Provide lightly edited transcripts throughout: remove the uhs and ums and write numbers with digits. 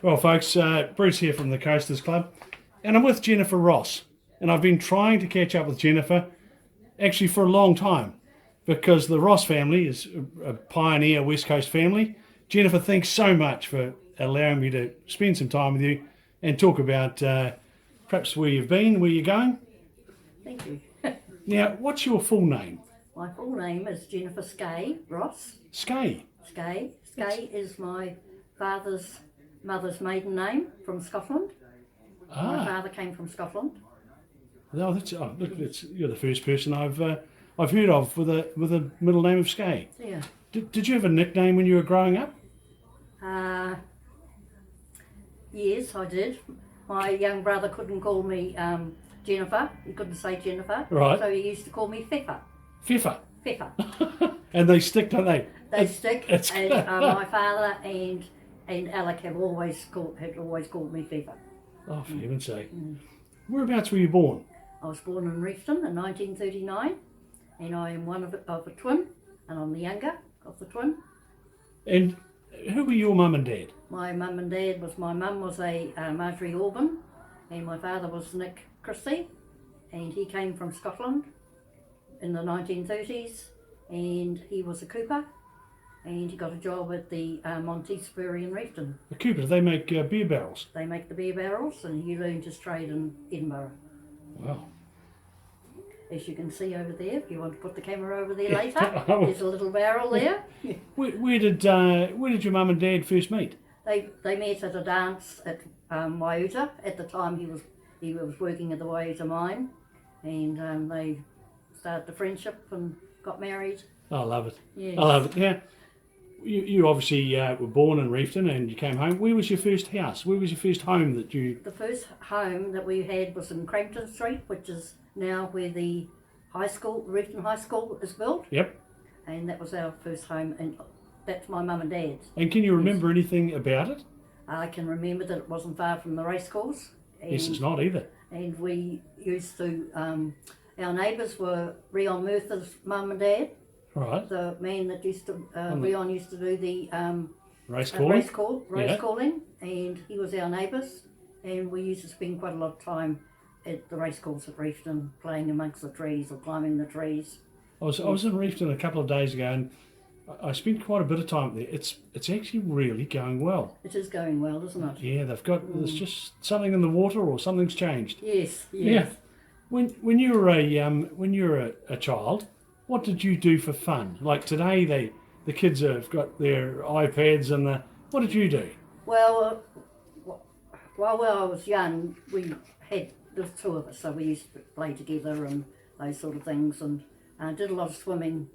Well, folks, Bruce here from the Coasters Club, and I'm with Jennifer Ross. And I've been trying to catch up with Jennifer actually for a long time because the Ross family is a pioneer West Coast family. Jennifer, thanks so much for allowing me to spend some time with you and talk about perhaps where you've been, where you're going. Thank you. Now, what's your full name? My full name is Jennifer Skay Ross. Skay. Skay is my mother's maiden name from Scotland. My father came from Scotland. Oh, you're the first person I've heard of with a middle name of Skay. Yeah. Did you have a nickname when you were growing up? Yes, I did. My young brother couldn't call me Jennifer. He couldn't say Jennifer. Right. So he used to call me Feffa. Feffa. Feffa. And they stick, don't they? They stick. And my father and Alec have always called me Feffa. Oh, for heaven's sake. Whereabouts were you born? I was born in Reefton in 1939, and I am one of a twin, and I'm the younger of the twin. And who were your mum and dad? My mum and dad my mum was a Marjorie Orban, and my father was Nick Christie, and he came from Scotland in the 1930s, and he was a cooper, and he got a job at the Monteith Brewery in Reefton. A cooper, do they make beer barrels? They make the beer barrels, and he learned his trade in Edinburgh. Wow. As you can see over there, if you want to put the camera over there later, there's a little barrel there. Where did your mum and dad first meet? They met at a dance at Waiuta. At the time he was working at the Waiuta mine, and they started the friendship and got married. I love it. Yes. I love it. Yeah. You obviously were born in Reefton and you came home. Where was your first house? Where was your first home that you... The first home that we had was in Crampton Street, which is now where the high school, Reefton High School, is built. Yep. And that was our first home, and that's my mum and dad's. And can you remember anything about it? I can remember that it wasn't far from the racecourse. Yes, it's not either. And we used to, our neighbours were Rion Murtha's mum and dad. Right. The man that used to, Rion used to do the race calling, calling, and he was our neighbours, and we used to spend quite a lot of time at the race course at Reefton, playing amongst the trees or climbing the trees. I was in Reefton a couple of days ago, and I spent quite a bit of time there. It's actually really going well. It is going well, isn't it? Yeah, there's just something in the water, or something's changed. Yes. Yeah. When you were a child, what did you do for fun? Like today, the kids have got their iPads and what did you do? Well, while I was young, there was two of us, so we used to play together and those sort of things, and did a lot of swimming,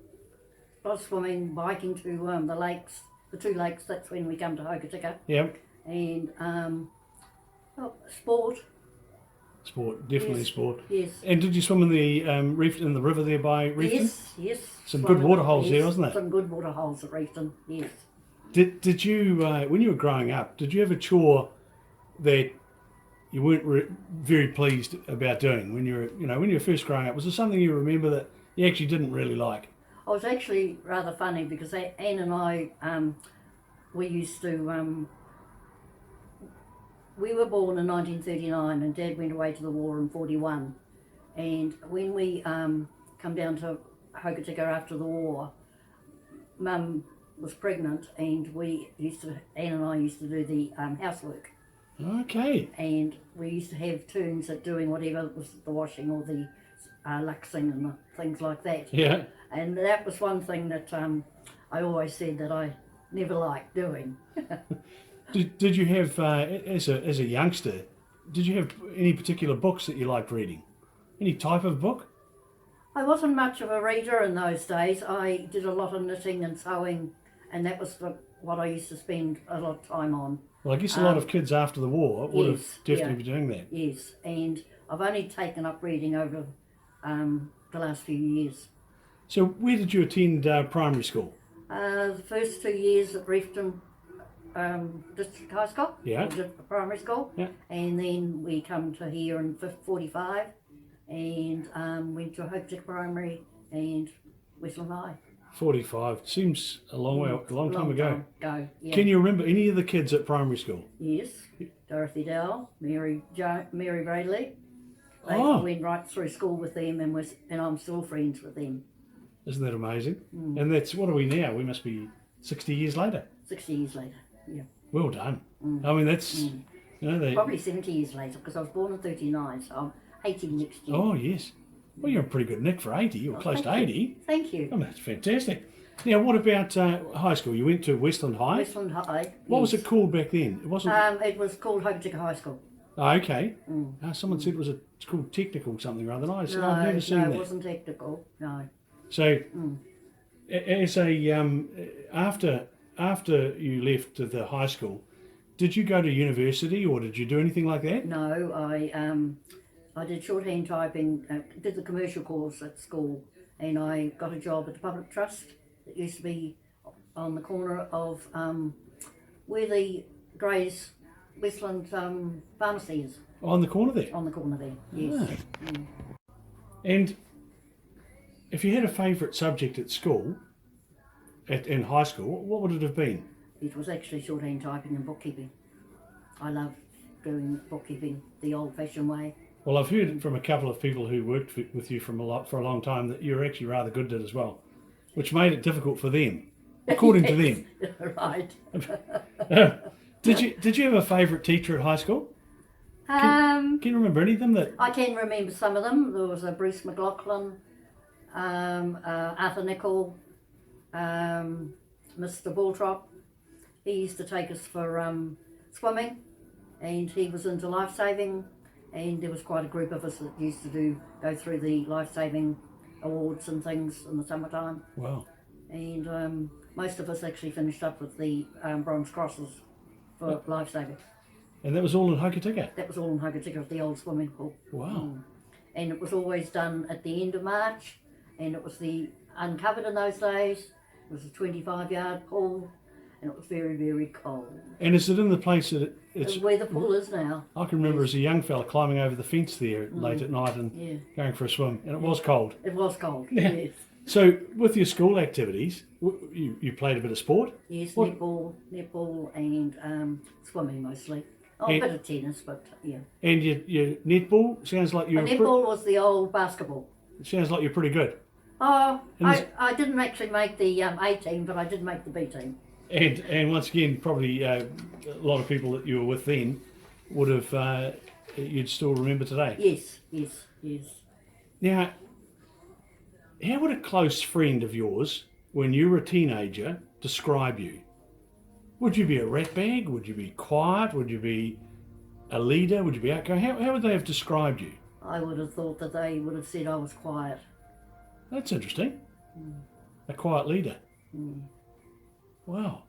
biking to the lakes, the two lakes. That's when we come to Hokitika. Yep. And sport. Sport, definitely. Yes. Sport. Yes. And did you swim in the in the river there by Reefton? Yes. Some good water holes there, wasn't there? Some good water holes at Reefton. Yes. Did you when you were growing up? Did you have a chore that you weren't very pleased about doing when you were first growing up? Was there something you remember that you actually didn't really like? Oh, it was actually rather funny because Anne and I, we used to. We were born in 1939 and Dad went away to the war in 41. And when we come down to Hokitika after the war, Mum was pregnant and Anne and I used to do the housework. Okay. And we used to have turns at doing whatever was the washing or the luxing and things like that. Yeah. And that was one thing that I always said that I never liked doing. Did you have, as a youngster, did you have any particular books that you liked reading? Any type of book? I wasn't much of a reader in those days. I did a lot of knitting and sewing, and that was what I used to spend a lot of time on. Well, I guess a lot of kids after the war would have definitely been doing that. Yes, and I've only taken up reading over the last few years. So where did you attend primary school? The first 2 years at Reefton District High School, primary school, and then we come to here in 45 and went to Hokitika Primary and Westland High. 45. Seems a long way, a long time ago. Yeah. Can you remember any of the kids at primary school? Yes. Dorothy Dowell, Mary Bradley. They Oh. went right through school with them, and I'm still friends with them. Isn't that amazing? And that's, what are we now? We must be 60 years later. 60 years later, yeah. Well done. I mean, that's, you know, Probably 70 years later, because I was born in 39, so I'm 80 next year. Oh, yes. Well, you're in pretty good nick for 80, or close to 80. Thank you. I mean, that's fantastic. Now, what about high school? You went to Westland High? Westland High. What was it called back then? It wasn't... It was called Hokitika High School. Oh, okay. Someone said it's called technical something or other. And I said, I've never seen that. No, it wasn't technical, no. So, as a after you left the high school, did you go to university or did you do anything like that? No, I did shorthand typing, did the commercial course at school, and I got a job at the public trust. It used to be on the corner of where the Grays Westland pharmacy is. On the corner there? On the corner there, yes. And if you had a favourite subject at school, in high school, what would it have been? It was actually shorthand typing and bookkeeping. I love doing bookkeeping the old-fashioned way. Well, I've heard from a couple of people who worked with you for a long time that you were actually rather good at it as well, which made it difficult for them, according to them. Right. Did you have a favourite teacher at high school? Can you remember any of them? I can remember some of them. There was a Bruce McLaughlin, Arthur Nicol, Mr. Baltrop. He used to take us for swimming, and he was into life-saving, and there was quite a group of us that used to go through the life-saving awards and things in the summertime. Wow. And most of us actually finished up with the bronze crosses for life-saving. And that was all in Hokitika? That was all in Hokitika, the old swimming pool. Wow. And it was always done at the end of March, and it was the uncovered in those days. It was a 25-yard pool, and it was very, very cold. And is it in the place that it's... Where the pool is now. I can remember as a young fella climbing over the fence there late at night and going for a swim, and it was cold. It was cold, yes. So, with your school activities, you played a bit of sport? Yes, netball and swimming mostly. Oh, a bit of tennis, but yeah. And your netball sounds like you're... Netball was the old basketball. It sounds like you're pretty good. Oh, I didn't actually make the A team, but I did make the B team. And once again, probably a lot of people that you were with then would have, you'd still remember today. Yes. Now, how would a close friend of yours, when you were a teenager, describe you? Would you be a ratbag? Would you be quiet? Would you be a leader? Would you be outgoing? How would they have described you? I would have thought that they would have said I was quiet. That's interesting. A quiet leader. Wow.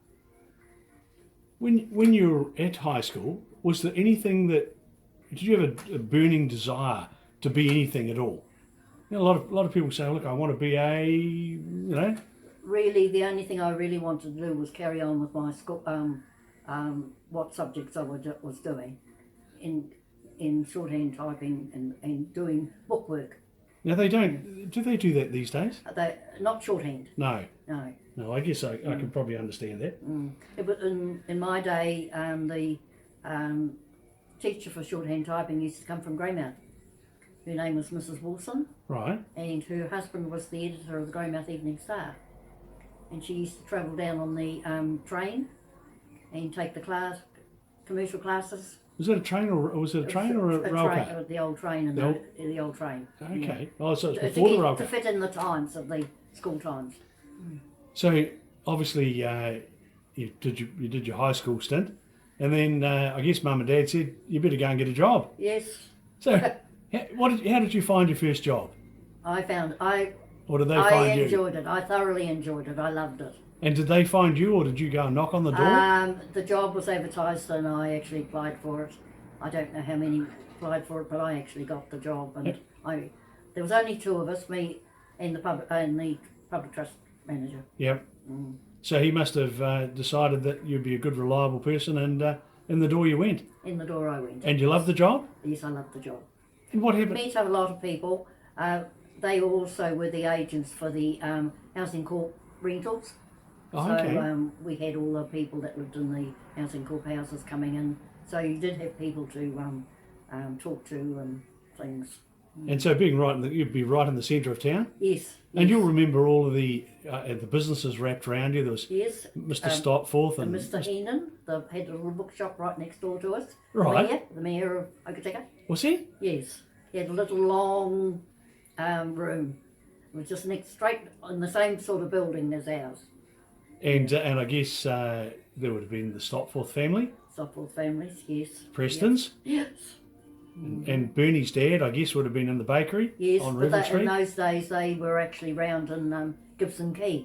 When you were at high school, was there anything did you have a burning desire to be anything at all? You know, a lot of people say, look, I want to be Really, the only thing I really wanted to do was carry on with my school, what subjects I was doing in shorthand typing and doing bookwork. Now do they do that these days? Not shorthand. No, I guess I can probably understand that. It was in my day, the teacher for shorthand typing used to come from Greymouth. Her name was Mrs. Wilson. Right. And her husband was the editor of the Greymouth Evening Star. And she used to travel down on the train and take the commercial classes. Was it a train or was it a train or a rail car? The old train and the old train. Okay. Yeah. Oh, so it's before the rail car. To fit in the times of the school times. So obviously you did your high school stint, and then I guess Mum and Dad said you better go and get a job. Yes. So how did you find your first job? Or did they find you? I enjoyed it. I thoroughly enjoyed it. I loved it. And did they find you, or did you go and knock on the door? The job was advertised, and I actually applied for it. I don't know how many applied for it, but I actually got the job. And there was only two of us, me and the public trust manager. Yep. So he must have decided that you'd be a good, reliable person, and in the door you went. In the door I went. And you loved the job? Yes, I loved the job. And what happened? Met a lot of people. They also were the agents for the housing rentals. Oh, So okay. we had all the people that lived in the housing corp houses coming in. So you did have people to talk to and things. And so being you'd be right in the centre of town. Yes. And yes. you'll remember all of the businesses wrapped around you. There was Yes. Mr. Stopforth and Mr. Heenan, had a little bookshop right next door to us. Right. The mayor of Hokitika. Was he? Yes. He had a little long room. It was just straight in the same sort of building as ours. And I guess there would have been the Stopforth family, Stopforth families, yes. Prestons, Yes. and Bernie's dad, I guess, would have been in the bakery Yes, on but River in Street. those days they were actually round in Gibson Quay,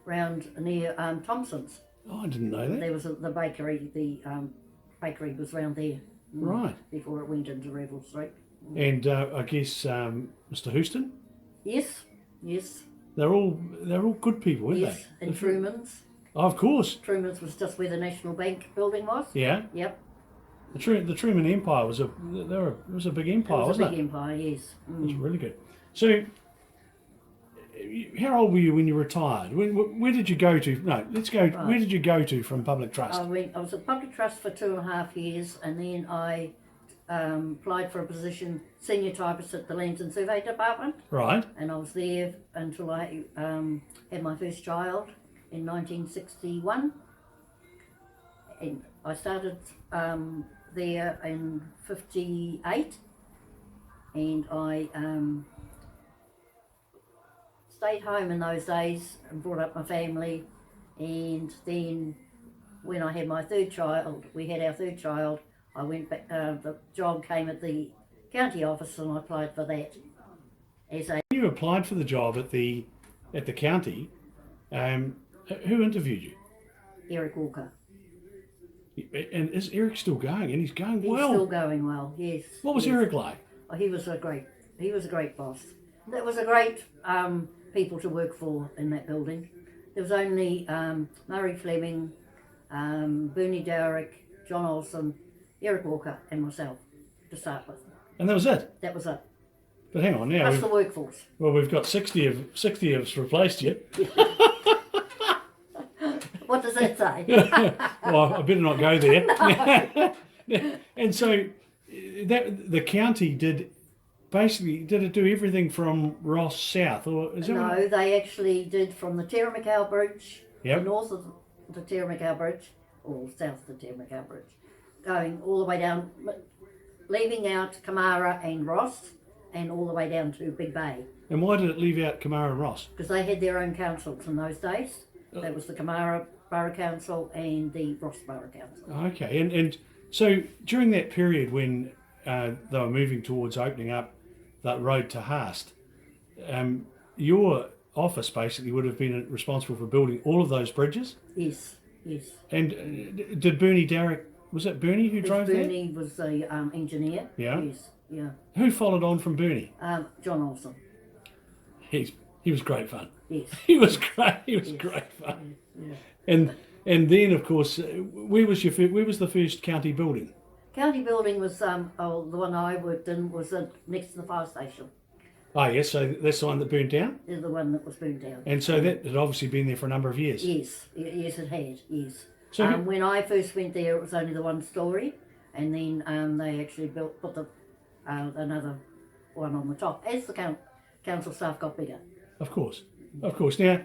round near Thompson's. Oh, I didn't know that. There was the bakery. The bakery was round there. Right. Before it went into Revel Street. And I guess Mr. Houston. Yes. Yes. They're all good people, weren't Yes. they? And Truman's. Oh, of course. Truman's was just where the National Bank building was. Yeah. Yep. The Truman Empire was a big empire, It was wasn't a big empire. Yes. It was really good. So, how old were you when you retired? Where did you go to? No, let's go. Right. Where did you go to from Public Trust? I was at Public Trust for 2.5 years, and then I applied for a position, senior typist at the Lands and Survey Department, Right. and I was there until I had my first child in 1961. And I started there in 58, and I stayed home in those days and brought up my family. And then when I had my third child, we had our third child, I went back, the job came at the county office and I applied for that. You applied for the job at the county. Who interviewed you? Eric Walker. And is Eric still going? And he's going He's well. still going well, yes. What was yes. Eric like? Oh, he was a great boss. That was a great people to work for in that building. There was only Murray Fleming, Bernie Dowrick, John Olson, Eric Walker and myself to start with. And that was it. That was it. But hang on now. Plus the workforce. We've got 60 of us replaced you. What does that say? Well, I better not go there. And so the county did it do everything from Ross south, or is that No, they actually did from the Terramacau Bridge, Yep. the north of the Terramacau Bridge, or south of the Terramacau Bridge, going all the way down, leaving out Kamara and Ross, and all the way down to Big Bay. And why did it leave out Kamara and Ross? Because they had their own councils in those days. That was the Kamara Borough Council and the Ross Borough Council. Okay, and so during that period when they were moving towards opening up that road to Haast, your office basically would have been responsible for building all of those bridges? Yes, yes. And did Bernie Dowrick, was it Bernie who drove that? Bernie was the engineer. Yeah. Yes, yeah. Who followed on from Bernie? John Olson. He was great fun. Yes. He was great. He was great fun. Yeah. And then of course, where was the first county building? County building was the one I worked in was next to the fire station. Oh yes, so that's the one that burnt down. Is the one that was burned down. And so that had obviously been there for a number of years. Yes, yes, it had. Yes. So when I first went there, it was only the one story, and then they actually put the another one on the top as the council staff got bigger. Of course. Now,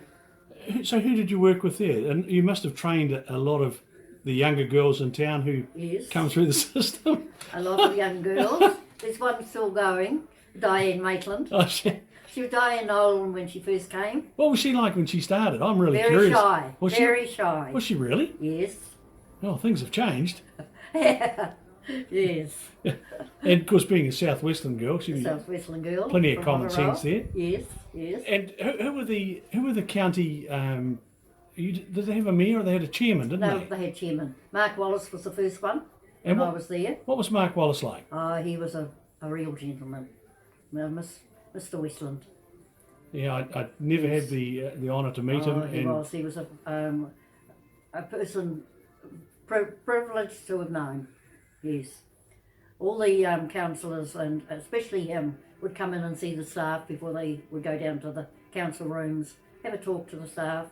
so who did you work with there? And you must have trained a lot of the younger girls in town who Yes. come through the system. A lot of young girls. There's one still going, Diane Maitland. Oh, She was Diane Nolan when she first came. what was she like when she started? I'm really Very curious. shy. Was Very shy. Was she really? Yes. Oh, things have changed. Yes. And of course, being a southwestern girl, she Southwestern girl. plenty of from common Whangaroa. sense there. Yes, yes. And who were the county? Did they have a mayor or they had a chairman? Didn't No, they? they had chairman. Mark Wallace was the first one And when I was there. What was Mark Wallace like? He was a real gentleman. Mr. Westland. Yeah, I never had the honour to meet him. He was. He was a person privileged to have known. Yes. All the councillors, and especially him, would come in and see the staff before they would go down to the council rooms have a talk to the staff,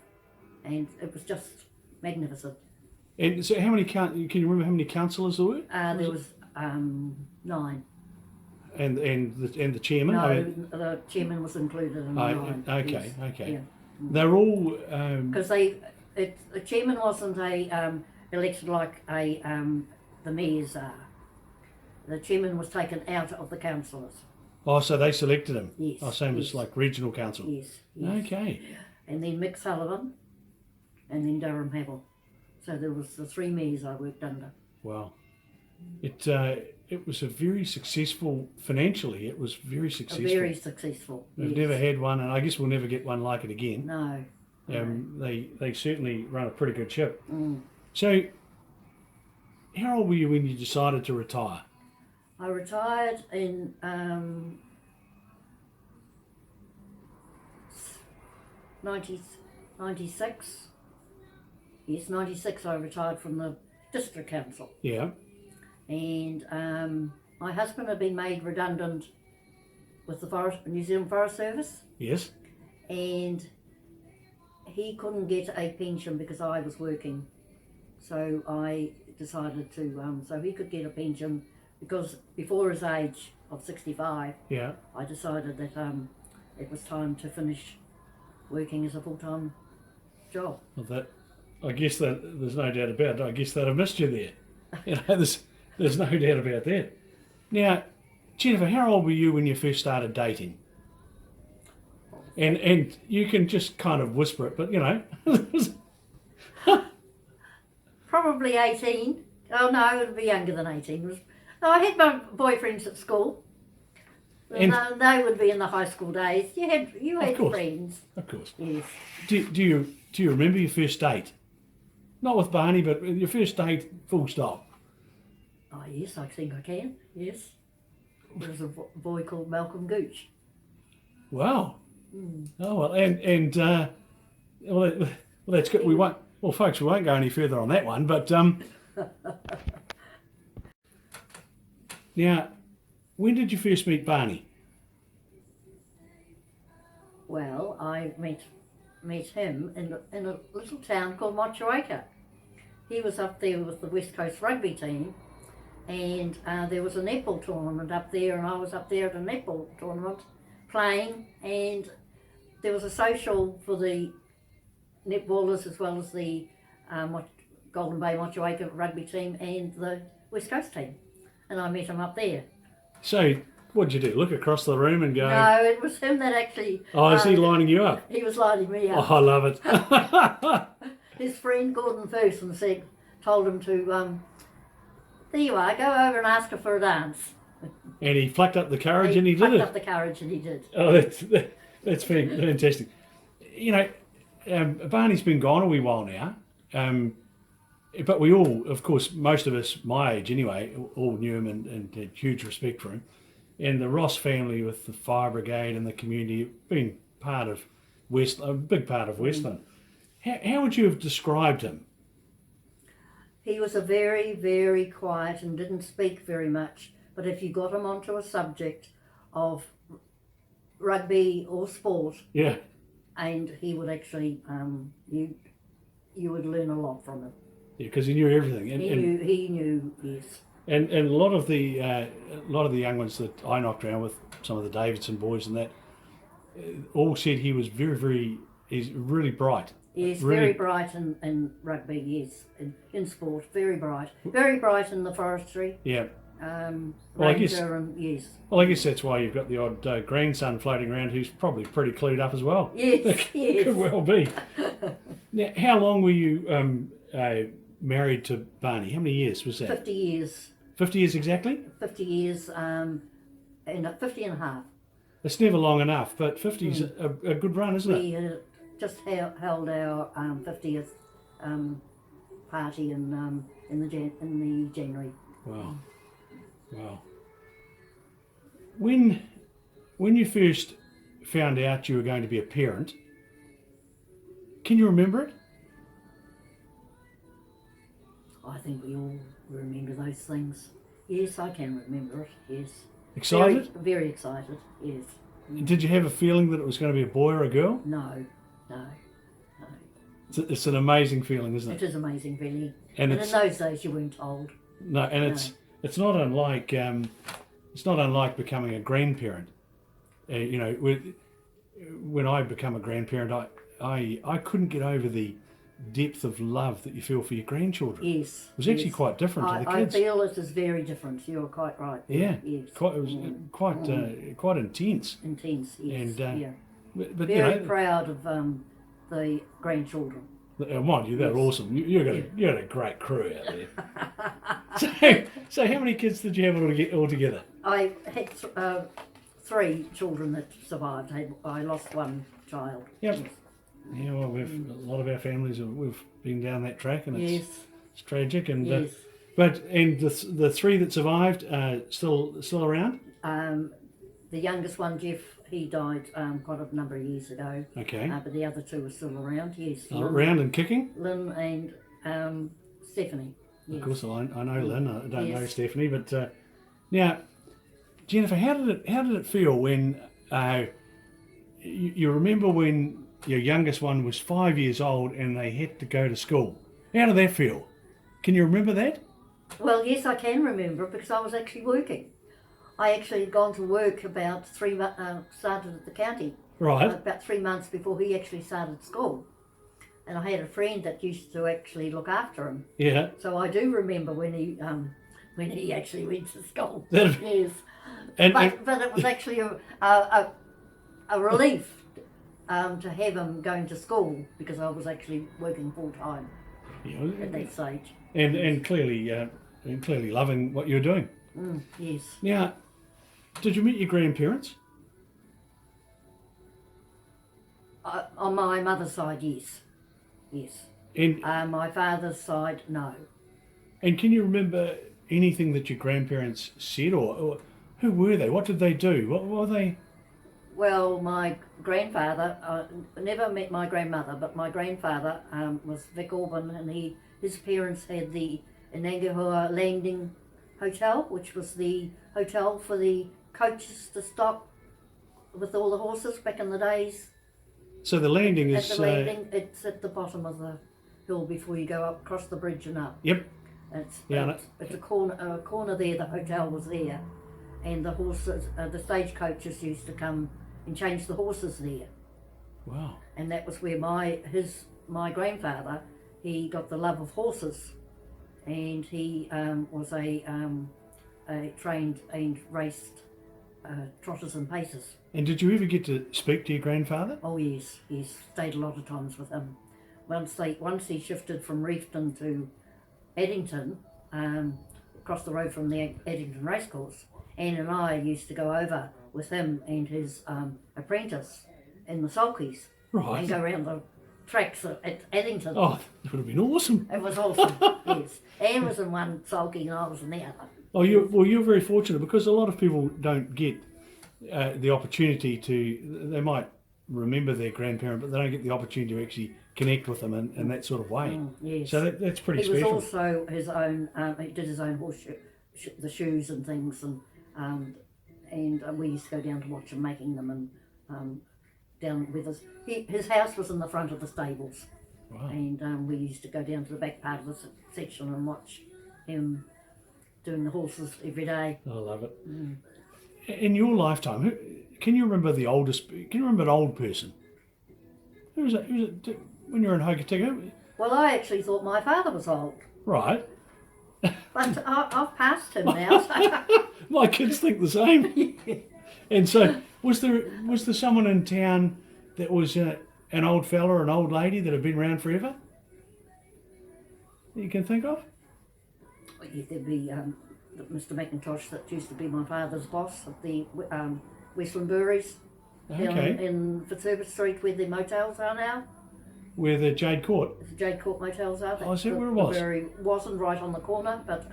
and it was just magnificent. And so, how many can you remember how many councillors there were? There was 9. And the chairman. No, I mean, the chairman was included in the 9. okay, Yes. okay. Yeah. They're all. Because the chairman wasn't elected like the mayors are. The chairman was taken out of the councillors. Oh, so they selected him. Yes. Oh, same as yes. like regional council. Yes, yes. Okay. And then Mick Sullivan, and then Durham Havel. So there was the 3 mayors I worked under. Wow. It was a very successful financially. It was very successful. Very successful. We've yes. never had one, and I guess we'll never get one like it again. No. They certainly run a pretty good ship. Mm. So, how old were you when you decided to retire? I retired in 96. Yes, 96 I retired from the district council. Yeah. And my husband had been made redundant with the New Zealand Forest Service, Yes. and he couldn't get a pension because I was working. So I decided to, so he could get a pension, because before his age of 65, Yeah. I decided that it was time to finish working as a full-time job. Well, I guess that there's no doubt about it. I guess they'd have missed you there. There's no doubt about that. Now, Jennifer, how old were you when you first started dating? And you can just kind of whisper it, but Probably 18. Oh no, it would be younger than 18. I had my boyfriends at school. And they would be in the high school days. You had course. friends. of course. Yes. Do you remember your first date? Not with Barney, but your first date, full stop. Oh yes, I think I can. Yes. There was a boy called Malcolm Gooch. Wow. Oh well, and well, that's good. We won't. Well, folks, we won't go any further on that one. But now, when did you first meet Barney? Well, I met him in a little town called Motueka. He was up there with the West Coast rugby team, and there was a netball tournament up there, and I was up there at a netball tournament playing, and there was a social for the netballers as well as the Golden Bay Motueka rugby team and the West Coast team, and I met him up there. So, what'd you do? Look across the room and go? No, it was him that actually. Oh, is he lining you up? He was lining me up. Oh, I love it. His friend Gordon Thurston told him to, there you are, go over and ask her for a dance. And he plucked up the courage and he did plucked it. up the courage and he did. Oh, that's fantastic. Barney's been gone a wee while now, but we all, of course, most of us, my age anyway, all knew him and had huge respect for him. And the Ross family with the fire brigade and the community, been part of a big part of Westland. How would you have described him? He was a very, very quiet and didn't speak very much. But if you got him onto a subject of rugby or sport, Yeah. and he would actually, you would learn a lot from him. Yeah, because he knew everything. He knew, yes. And a lot of the young ones that I knocked around with, some of the Davidson boys and that, all said he was he's really bright. Yes, really, very bright in rugby, yes, in sport, very bright. Very bright in the forestry. Yeah. Well, yes. Well, I guess that's why you've got the odd grandson floating around who's probably pretty clued up as well. Yes, yes. Could well be. Now, how long were you married to Barney? How many years was that? 50 years. 50 years exactly? 50 years, and 50 and a half. It's never long enough, but 50's a good run, isn't it? We just held our 50th party in the January. Wow. Wow. When you first found out you were going to be a parent, can you remember it? I think we all remember those things. Yes, I can remember it, yes. Excited? Very excited, yes. Did you have a feeling that it was going to be a boy or a girl? No, no, no. It's an amazing feeling, isn't it? It is amazing, really. And And in it's those days, you weren't old. no, and it's not unlike becoming a grandparent. You know, when I become a grandparent, I couldn't get over the depth of love that you feel for your grandchildren. Yes. It was actually quite different to the kids. I feel it is very different. You're quite right. Yeah. Yes. It was quite intense. Intense, yes. And yeah. but Very proud of the grandchildren. Mind you, they're awesome. You got a great crew out there. So how many kids did you have altogether? I had 3 children that survived. I lost 1 child. Yep. Yes. Yeah, well, a lot of our families we've been down that track, and it's tragic. And yes. And the 3 that survived still around. The youngest one, Jeff, he died quite a number of years ago. Okay. But the other 2 are still around. Yes. Around and kicking. Lynn and Stephanie. Yes. Of course, I know Lynn. I don't know Yes. Stephanie, but now, Jennifer, how did it feel when you remember when your youngest one was 5 years old and they had to go to school? How did that feel? Can you remember that? Well, yes, I can remember because I was actually working. I actually had gone to work about 3 months, started at the county. Right. About 3 months before he actually started school. And I had a friend that used to actually look after him. Yeah. So I do remember when he actually went to school. That- Yes. And, But it was actually a relief to have him going to school because I was actually working full time at that stage. and clearly loving what you're doing. Yes. Now, did you meet your grandparents? On my mother's side, yes. Yes. And My father's side, no. and can you remember anything that your grandparents said, or who were they? What did they do? What were they? Well, my grandfather, I never met my grandmother, but my grandfather was Vic Orban, and his parents had the Inangahua Landing Hotel, which was the hotel for the coaches to stop with all the horses back in the days. So the landing At is. the landing, it's at the bottom of the hill before you go up, across the bridge and up. Yep. It's a corner there, the hotel was there. And the horses, the stagecoaches used to come and change the horses there. Wow. And that was where my grandfather, he got the love of horses, and he was a trained and raced trotters and pacers. And did you ever get to speak to your grandfather? Oh yes, stayed a lot of times with him. Once he shifted from Reefton to Addington, across the road from the Addington racecourse, Anne and I used to go over with him and his apprentice in the sulkies. Right. And go around the tracks at Addington. Oh, that would have been awesome. It was awesome, yes. Anne was in one sulky and I was in the other. Oh, you're very fortunate because a lot of people don't get the opportunity to. They might remember their grandparent, but they don't get the opportunity to actually connect with them in that sort of way. Yes. So that's pretty He special. was also his own. He did his own horse the shoes and things, and we used to go down to watch him making them, and down with us. His house was in the front of the stables. Wow. And we used to go down to the back part of the section and watch him doing the horses every day. I love it. In your lifetime, can you remember the oldest? Can you remember an old person? Who was it? When you were in Hokitika? Well, I actually thought my father was old, Right. but I've passed him now. My kids think the same. And so, was there someone in town that was an old fella or an old lady that had been around forever that you can think of? There'd be Mr. McIntosh that used to be my father's boss at the Westland Breweries down in Fitzherbert Street where the motels are now. Where the Jade Court? The Jade Court motels are. Oh, is that where it was? The brewery wasn't right on the corner, but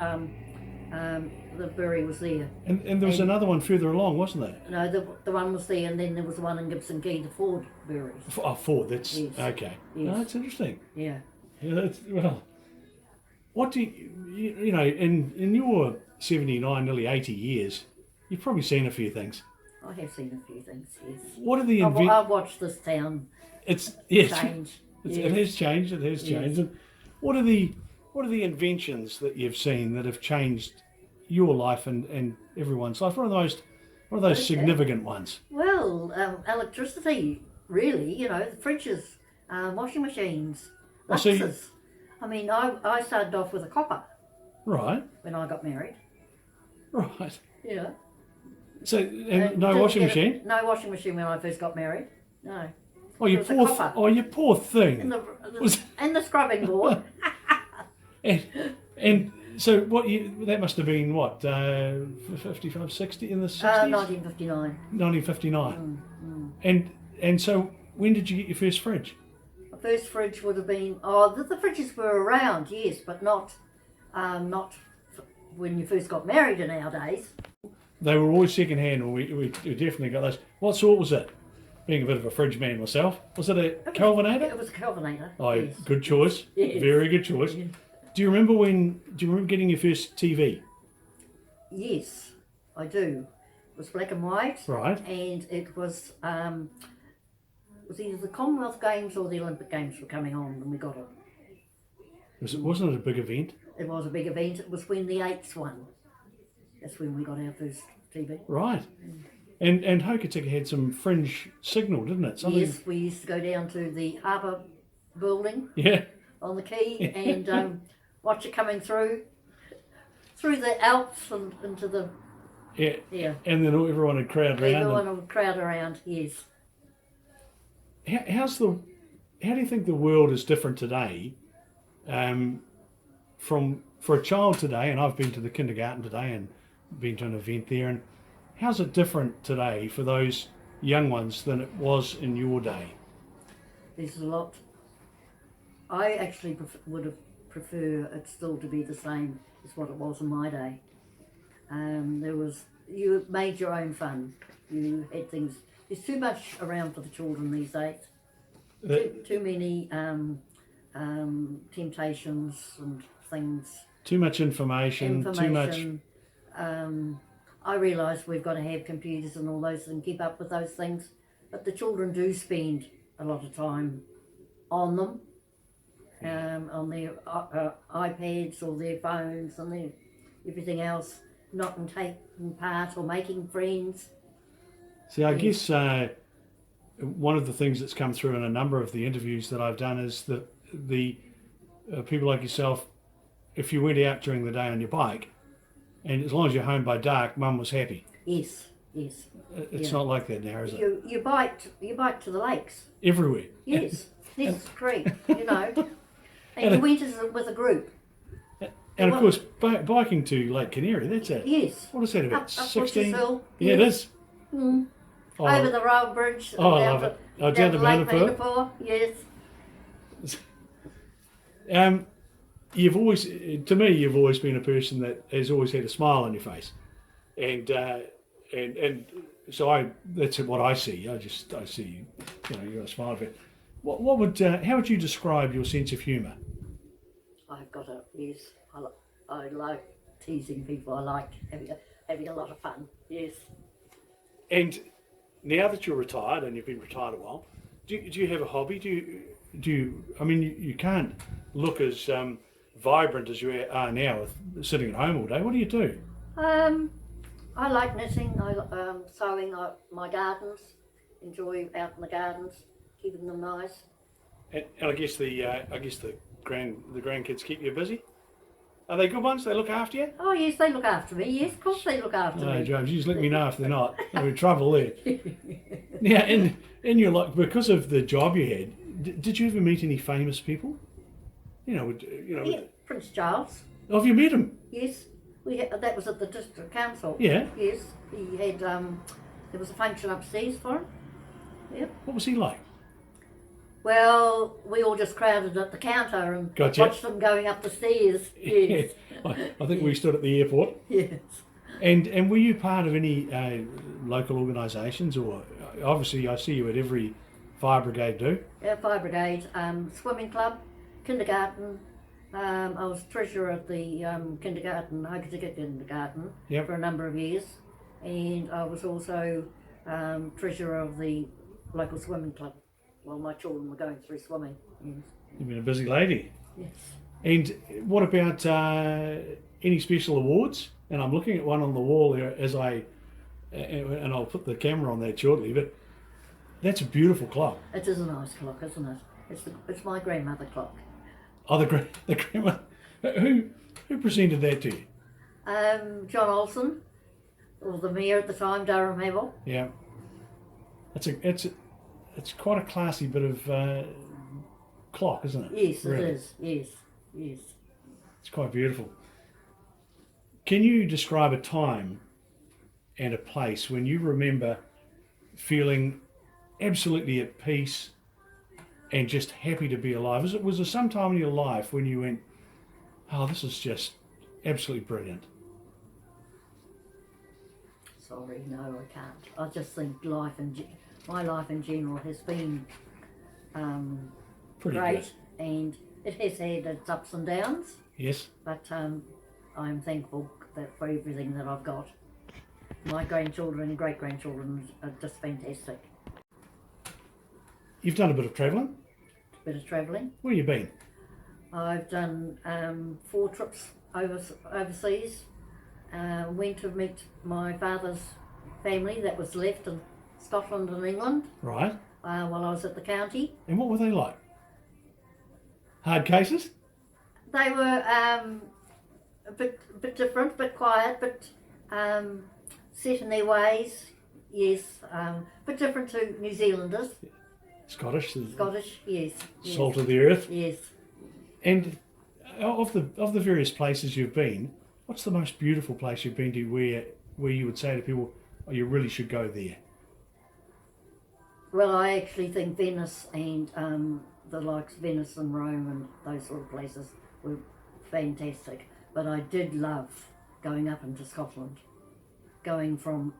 the brewery was there. And there was another one further along, wasn't there? No, the one was there, and then there was the one in Gibson Quay, the Ford brewery. Oh, Ford, that's... Yes. Okay. Yes. No, that's interesting. Yeah. Yeah, what do you know, in your 79, nearly 80 years, you've probably seen a few things. I have seen a few things, yes. What are the I've watched this town it's change. it has changed. It has changed. And what are the inventions that you've seen that have changed your life and everyone's life? What are those significant ones? Well, electricity, really, the fridges, washing machines, Oh, so you- luxes. I mean, I started off with a copper Right, when I got married. right. Yeah. So And no didn't washing get machine? No washing machine when I first got married. No. Oh, you It was a poor copper. you poor thing. And the scrubbing board. and so that must have been what 55, 60 in the 60s? 1959. 1959. And so when did you get your first fridge? The first fridge would have been, the fridges were around, yes, but not when you first got married in our days. They were always second hand, and we definitely got those. What sort was it? Being a bit of a fridge man myself, was it a Kelvinator? It was a Kelvinator. Oh, yes. good choice. Yes. Very good choice. Yes. Do you remember getting your first TV? Yes, I do. It was black and white. Right. And it was either the Commonwealth Games or the Olympic Games were coming on when we got it. Wasn't it a big event? It was a big event. It was when the Eights won. That's when we got our first TV. Right. And Hokitika had some fringe signal, didn't it? Yes, we used to go down to the harbour building Yeah. on the quay and watch it coming through the Alps and into the... Yeah. Yeah. And then everyone would crowd around. Everyone would crowd around, yes. How do you think the world is different today for a child today? And I've been to the kindergarten today and been to an event there. And how's it different today for those young ones than it was in your day? There's a lot. I actually would have prefer it still to be the same as what it was in my day. You made your own fun. You had things. There's too much around for the children these days. Too many temptations and things. Too much information. Too much. I realise we've got to have computers and all those and keep up with those things, but the children do spend a lot of time on them, on their iPads or their phones and their everything else, not in taking part or making friends. See, I guess one of the things that's come through in a number of the interviews that I've done is that the people like yourself, if you went out during the day on your bike, and as long as you're home by dark, Mum was happy. Yes, yes. It's not like that now, is it? You bike to the lakes. Everywhere. Yes, this creek, And you went with a group. And of course, biking to Lake Canary, that's it. Yes. What is that about? Up 16? Hill. Yeah, Yes. it is. Mm. Oh, Over the rail bridge. Oh, I down love to, it. Oh, down to Lake Manapur. Yes. You've always been a person that has always had a smile on your face, and so that's what I see. I see, you're a smile of it. How would you describe your sense of humour? I've got yes. I like teasing people. I like having a lot of fun. Yes. And now that you're retired and you've been retired a while, do you have a hobby? Do you? I mean, you can't look as vibrant as you are now with sitting at home all day. What do you do? I like knitting. Sewing. My gardens. Enjoy out in the gardens, keeping them nice. And I guess the grandkids keep you busy. Are they good ones? They look after you? Oh yes, they look after me. Yes, of course they look after No, me. James, you just let me know if they're not. There'll be trouble there. Now, in your life, because of the job you had, did you ever meet any famous people? Yeah, Prince Charles. Oh, have you met him? Yes, that was at the district council. Yeah. Yes, he had. There was a function upstairs for him. Yep. What was he like? Well, we all just crowded at the counter and Gotcha. watched them going up the stairs. Yes. I think we stood at the airport. Yes. And were you part of any local organisations, or obviously I see you at every fire brigade do? Yeah, fire brigade, swimming club, kindergarten. I was treasurer of the kindergarten, Hokitika kindergarten, Yep. for a number of years, and I was also treasurer of the local swimming club. while my children were going through swimming. Yes. You've been a busy lady. Yes. And what about any special awards? And I'm looking at one on the wall there and I'll put the camera on that shortly, but that's a beautiful clock. It is a nice clock, isn't it? It's my grandmother clock. Oh, the grandma. Who presented that to you? John Olsen, or the mayor at the time, Durham Havel. Yeah. It's quite a classy bit of clock, isn't it? Yes, Really? it is. Yes, yes. It's quite beautiful. Can you describe a time and a place when you remember feeling absolutely at peace and just happy to be alive? Was there some time in your life when you went, oh, this is just absolutely brilliant? Sorry, no, I can't. I just think my life in general has been Pretty great, good. and it has had its ups and downs. Yes. But I'm thankful for everything that I've got. My grandchildren and great-grandchildren are just fantastic. You've done a bit of travelling. Bit of travelling. Where you been? I've done 4 trips overseas. Went to meet my father's family that was left in Scotland and England Right. while I was at the county. And what were they like? Hard cases? They were a bit different, bit quiet, but set in their ways. Yes, bit different to New Zealanders. Scottish. Scottish, yes. Salt of the earth. Yes. And of the various places you've been, what's the most beautiful place you've been to where you would say to people, oh, you really should go there? Well, I actually think Venice and the likes of Venice and Rome and those sort of places were fantastic. But I did love going up into Scotland, going from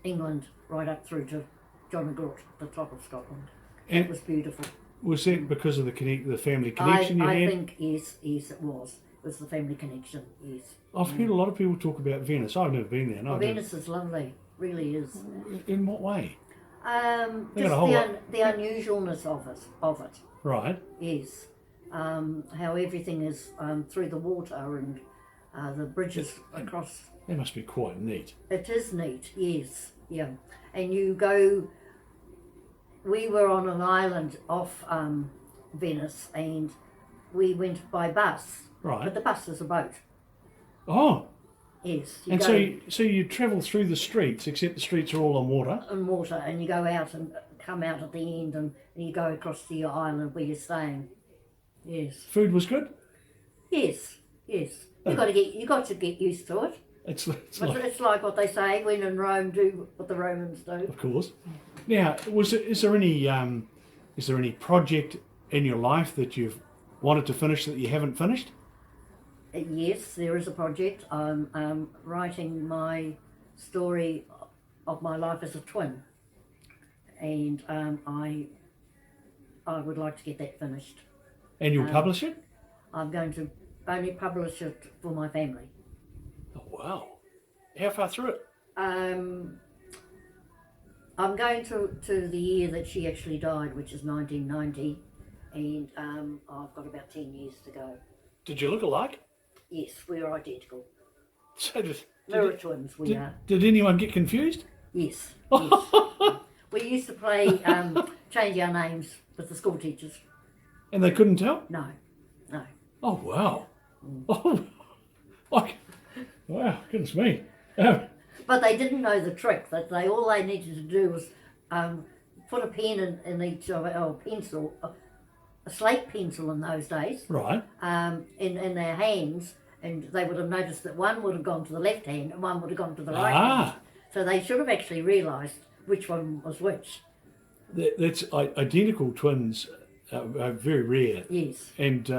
England right up through to John O'Groat, the top of Scotland. And it was beautiful. Was that because of the family connection you I had? think yes, it was. It was the family connection, yes. I've heard a lot of people talk about Venice. I've never been there. Well, Venice is lovely, really is. In what way? Just got a whole the unusualness of it. Right. Yes. How everything is through the water and the bridges across. That must be quite neat. It is neat, yes. Yeah. And you go, we were on an island off Venice and we went by bus. Right. But the bus is a boat. Oh. Yes. And so you travel through the streets, except the streets are all on water? On water, and you go out and come out at the end and you go across to your island where you're staying. Yes. Food was good? Yes, yes. You got to get used to it. It's like what they say, when in Rome, do what the Romans do. Of course. Now, is there any project in your life that you've wanted to finish that you haven't finished? Yes, there is a project. I'm writing my story of my life as a twin, and I would like to get that finished. And you'll publish it? I'm going to only publish it for my family. Oh, wow. How far through it? I'm going to the year that she actually died, which is 1990, and I've got about 10 years to go. Did you look alike? Yes, we are identical. So Mirror twins, we are. Did anyone get confused? Yes, yes. We used to play change our names with the school teachers. And they couldn't tell? No. Oh, wow. Oh, wow, goodness me. But they didn't know the trick, that all they needed to do was put a pen in each of our pencil, a slate pencil in those days, Right. in their hands, and they would have noticed that one would have gone to the left hand and one would have gone to the right hand. So they should have actually realised which one was which. That's identical twins are very rare. Yes. And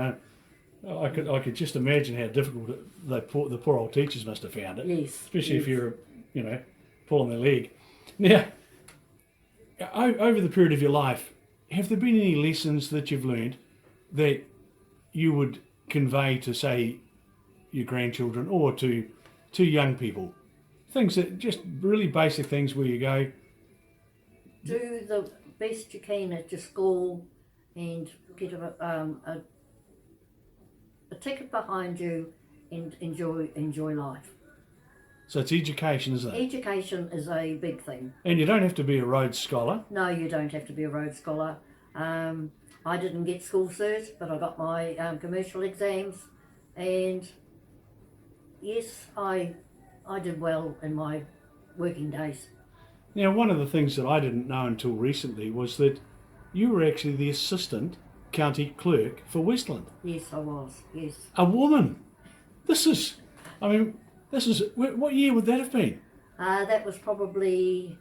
I could just imagine how difficult the poor old teachers must have found it. Yes. Especially if you're, pulling their leg. Now, over the period of your life, have there been any lessons that you've learned that you would convey to, say, your grandchildren or to young people? Things that just really basic things where you go, Do the best you can at your school and get a ticket behind you and enjoy life. So it's education, isn't it? Education is a big thing. And you don't have to be a Rhodes Scholar. No, you don't have to be a Rhodes Scholar. I didn't get school cert, but I got my commercial exams, and yes, I did well in my working days. Now, one of the things that I didn't know until recently was that you were actually the assistant county clerk for Westland. Yes, I was. Yes. A woman. This is, what year would that have been? That was probably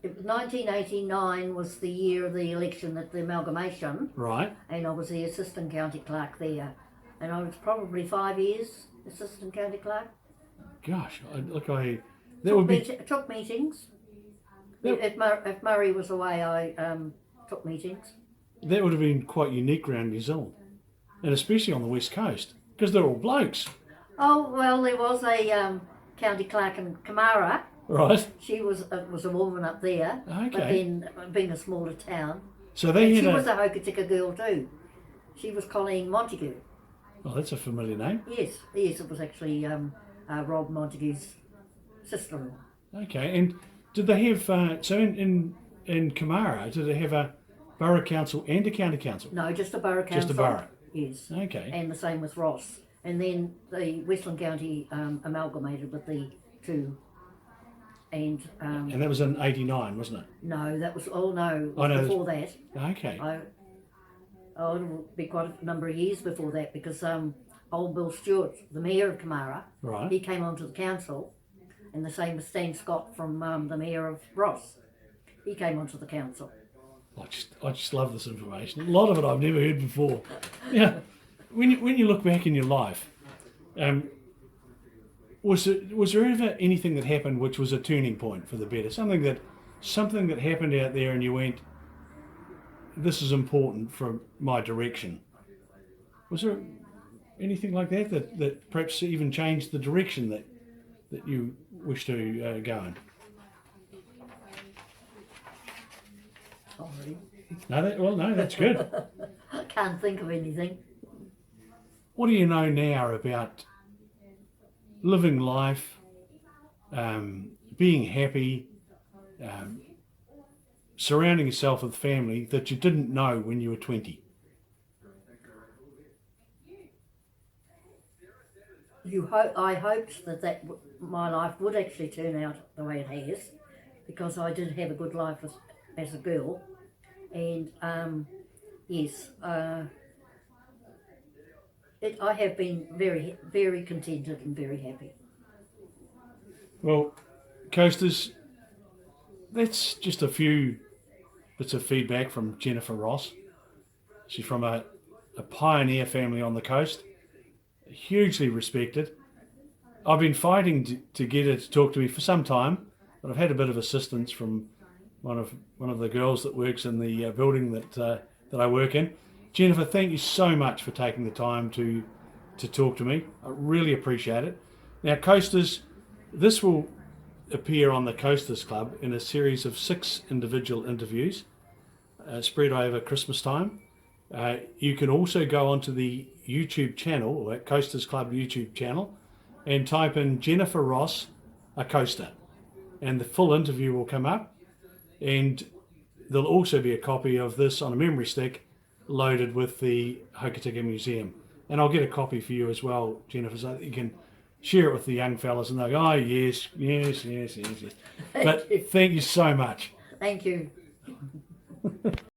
1989 was the year of the election at the amalgamation, Right. and I was the assistant county clerk there, and I was probably 5 years assistant county clerk. Gosh, Took meetings. That- If Murray was away, I took meetings. that would have been quite unique around New Zealand, and especially on the West Coast, because they're all blokes. Oh well, there was a county clerk in Kamara. Right. She was a woman up there, but Okay. then being a smaller town, So they she had was a Hokitika girl too. She was Colleen Montague. oh, that's a familiar name. Yes, it was actually Rob Montague's sister-in-law. Okay, and did they have so in Kamara? Did they have a borough council and a county council? No, just a borough council. Just a borough. Yes. Okay. And the same with Ross. And then the Westland County amalgamated with the two. And And that was in '89, wasn't it? no, that was no, Oh, no, before that. Okay. It'll be quite a number of years before that, because old Bill Stewart, the mayor of Kamara, Right. he came onto the council, and the same with Stan Scott from the mayor of Ross. He came onto the council. I just love this information. A lot of it I've never heard before. Yeah. When you look back in your life, was there ever anything that happened which was a turning point for the better? Something that happened out there and you went, this is important for my direction. Was there anything like that perhaps even changed the direction that you wish to go in? Sorry. No, that's good. I can't think of anything. What do you know now about living life, being happy, surrounding yourself with family that you didn't know when you were 20? I hoped that my life would actually turn out the way it has, because I did have a good life as a girl, and yes, I have been very, very contented and very happy. Well, Coasters, that's just a few bits of feedback from Jennifer Ross. She's from a pioneer family on the coast, hugely respected. I've been fighting to get her to talk to me for some time, but I've had a bit of assistance from one of the girls that works in the building that I work in. Jennifer, thank you so much for taking the time to talk to me. I really appreciate it. Now, Coasters, this will appear on the Coasters Club in a series of 6 individual interviews spread over Christmas time. You can also go onto the YouTube channel, or Coasters Club YouTube channel, and type in Jennifer Ross, a coaster, and the full interview will come up. And there'll also be a copy of this on a memory stick loaded with the Hokitika Museum. And I'll get a copy for you as well, Jennifer, so that you can share it with the young fellas and they'll go, oh, yes. But thank you so much. Thank you.